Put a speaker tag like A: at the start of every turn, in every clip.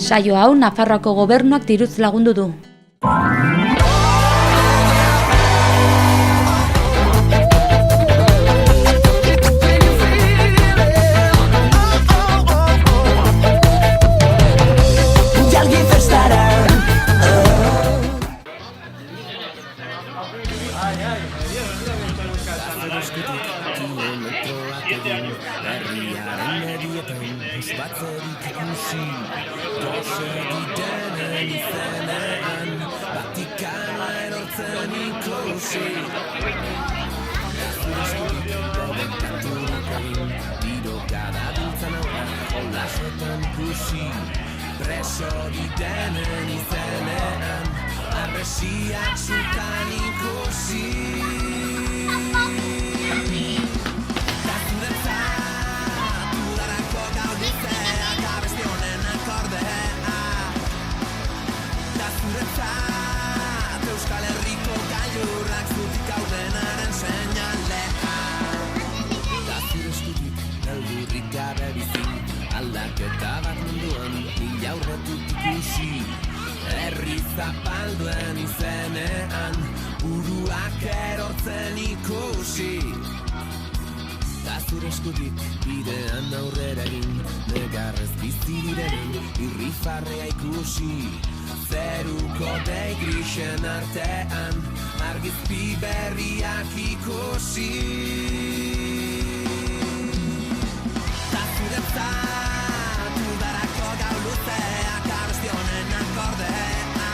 A: Saio hau Nafarroako gobernuak diruz lagundu du.
B: Preso didenen izenean, arresiak zutan ikusi. Zuretzat, udarako gau luzeak, abesti honen akordea. Zuretzat, Euskal Herriko gailurrak zutik gaudenaren seinalea. Zure eskutik, eldurrik gabe bizi, aldaketa bat munduan, mila aurretik ikusi. Herri zapalduen izenean, buruak erortzen ikusi. Zure eskutik, bidean aurrera egin, negarrez bizi direnen, irrifarrea ikusi. Zeruko dei grisen artean, argizpi berriak ikusi. Zuretzat, udarako gau luzeak, abesti honen akordea.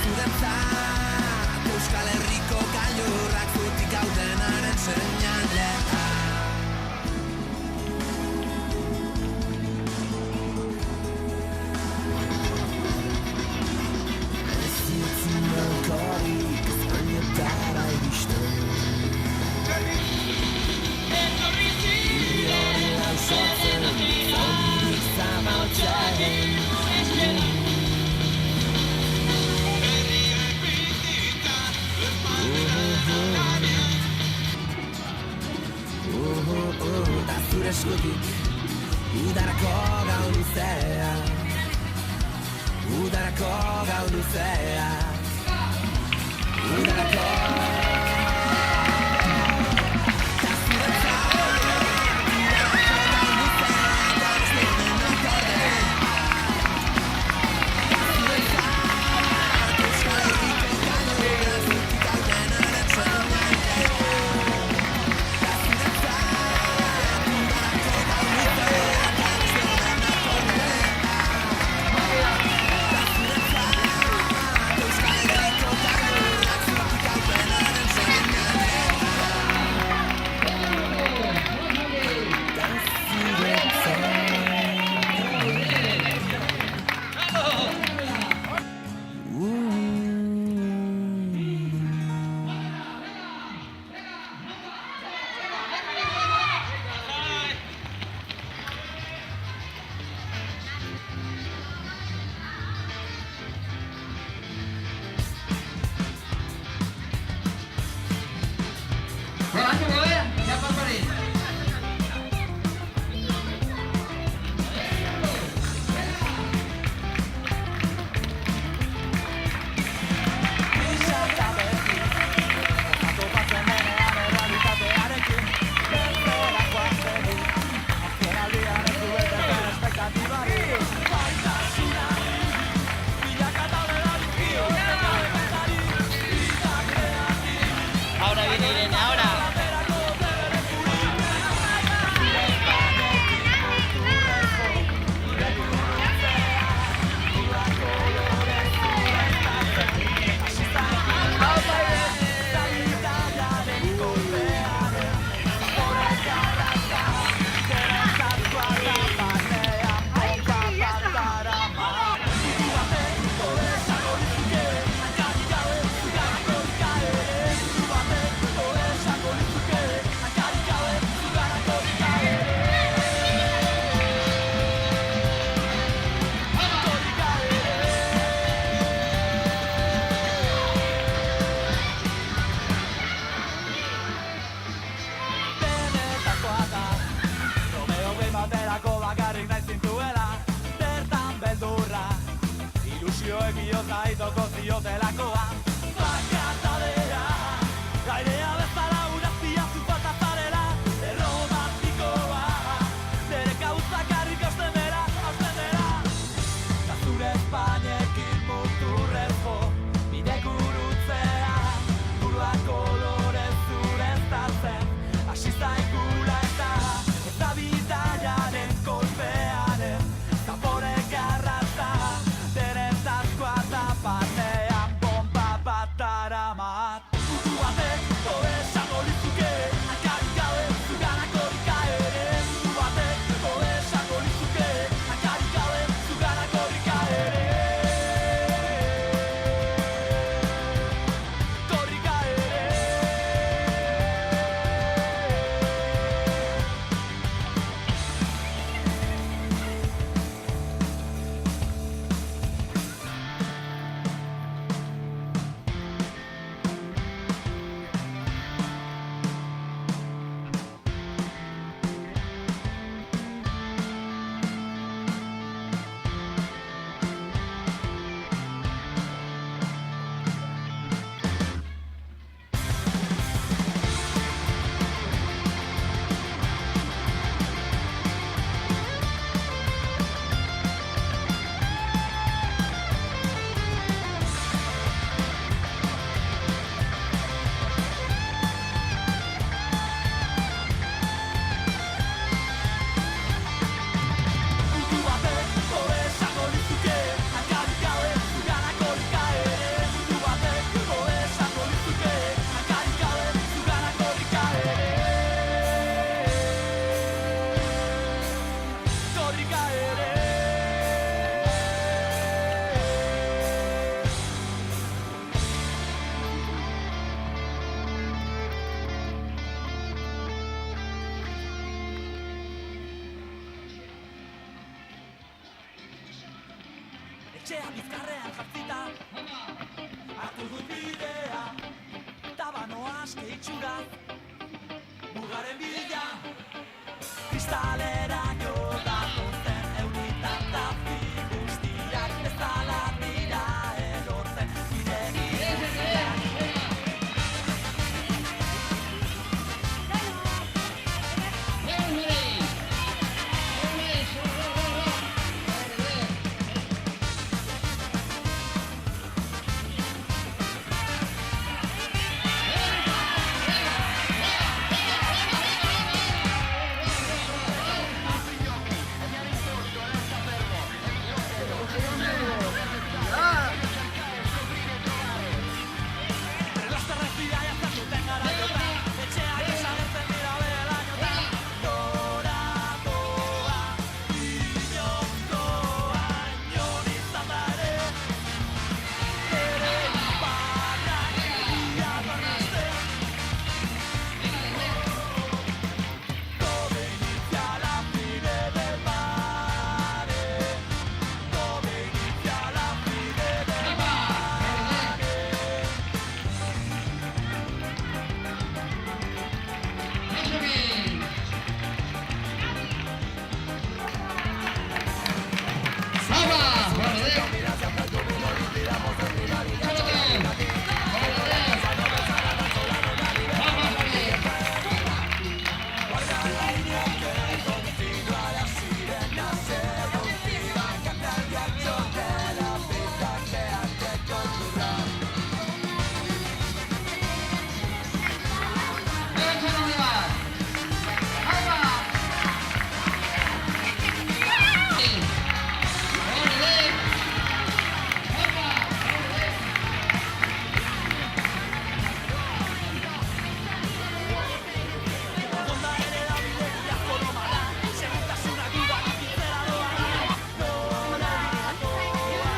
B: Zuretzat, Euskal Herriko gailurrak zutik gaudenaren seinalea. Ez zitzen malkorik, Espainietara iristen. Sotzen, zaurik zabaltzen. Da zure eskutik, udarako gau luzeak. Udarako gau luzeak. Udarako
C: Zuek bihotza itoko ziotelakoa Bakatadea Airea bezala uraztia zupata zarela Erromantikoa Nere gauzak harrik hausten dela Ta zure espainekin muturrez jo Bide gurutzea Burua kolorez zureztatzen Hasi zaigula eta Ez da bidaiaren kolpearen Zapore garrata Denetazkoa da batean bomba bat aramat Mutu batek hobe esango lizuke Hankarik gabe zuganako rika ere Mutu batek hobe esango lizuke Hankarik gabe zuganako rika ere Korrika ere Mutu batek hobe esango lizuke Hankarik gabe zuganako rika ere Mutu batek hobe esango lizuke Hankarik gabe zuganako rika ere Korrika ere Etxea bizkarrean jartzita Hartu dut bidea Tabano aske itxura Mugaren bila Kristalera jodatu zen Eunitan tafi guztiak Ez dala dira erortzen Bidegiak Lasterrez bidaia zertuten gara jotan Etxeak esagertzen dira bere lainotan Doradoa, inozkoa, inon izan da ere Ere iparrak ia barrazten Dove inizia la fine del mare Dove inizia la fine del mare Onda ere da bidegiak kolomara Segurtasuna guda akintzera doa Doradoa,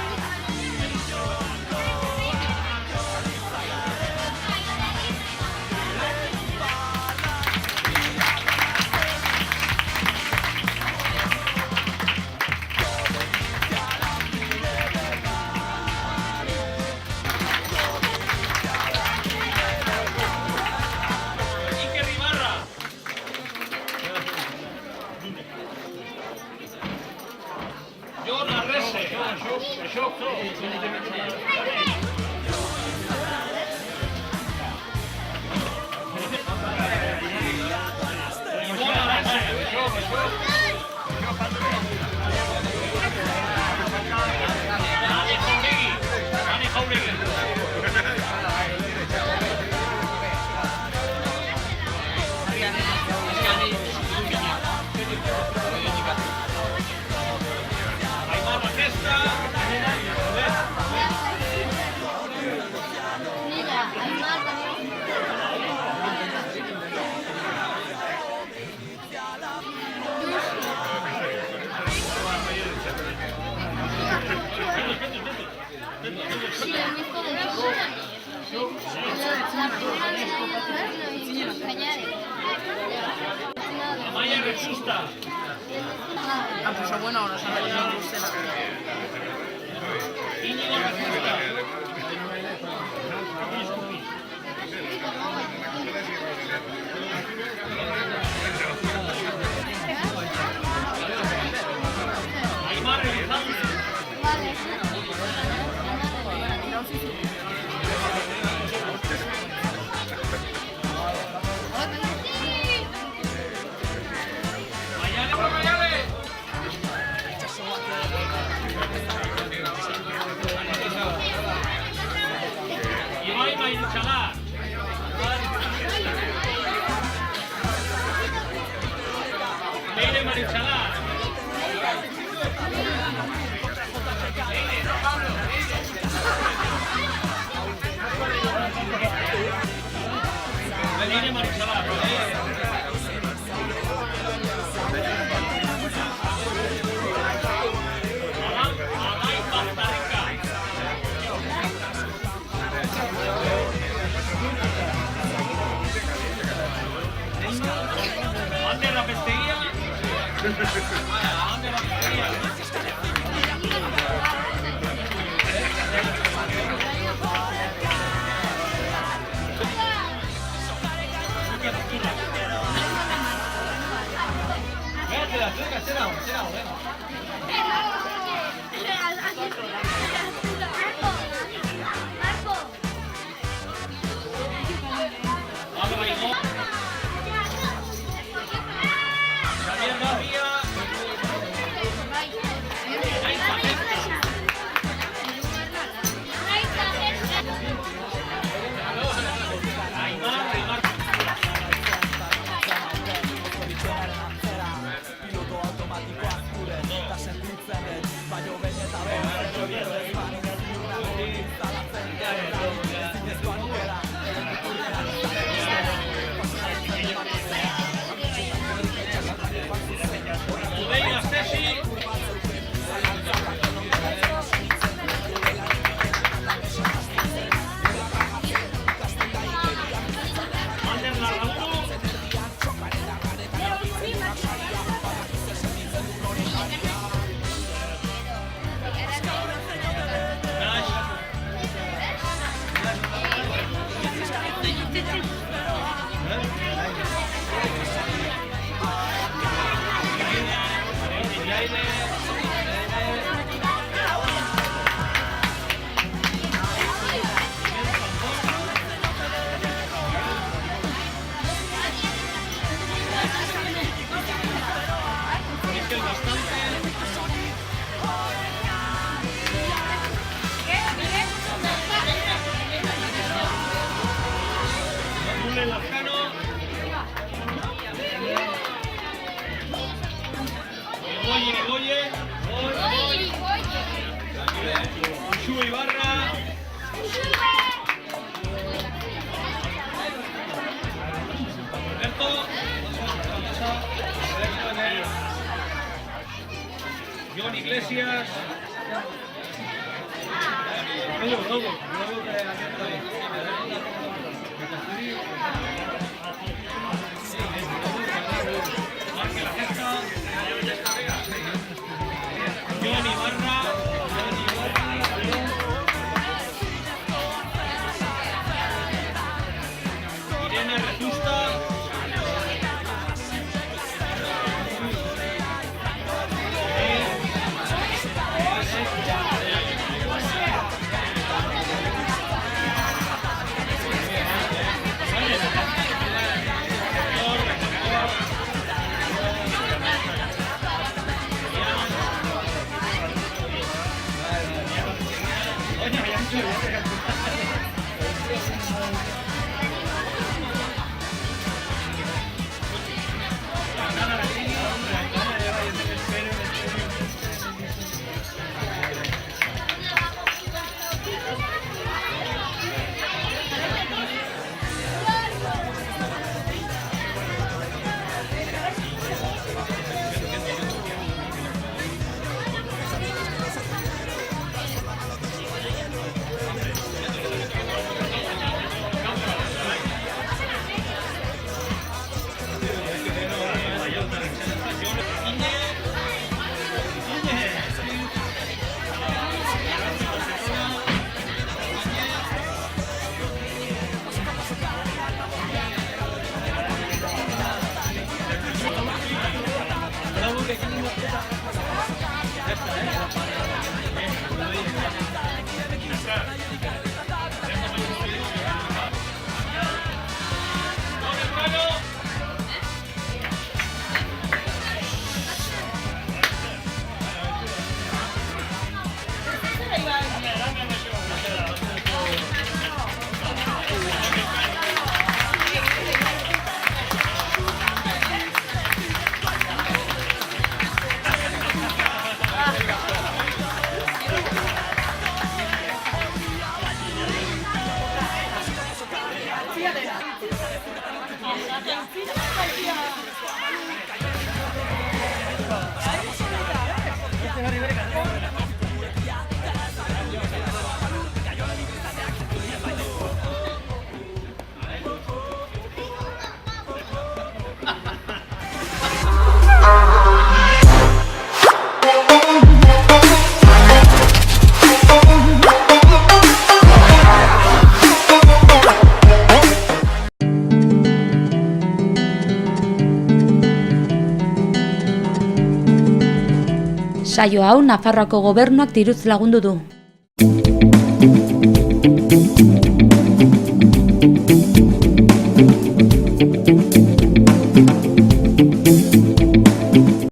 C: inozkoa, inon izan da ere Ere iparrak ia barrazten Dove inizia la fine del mare Dove inizia la fine del mare
D: Iker Ibarra. Jon Arrese. Pues bueno, nos han ayudado ustedes.
E: John Iglesias. John Ibarra. Irene Retusta.
A: Saio hau Nafarroako gobernuak diruz lagundu du.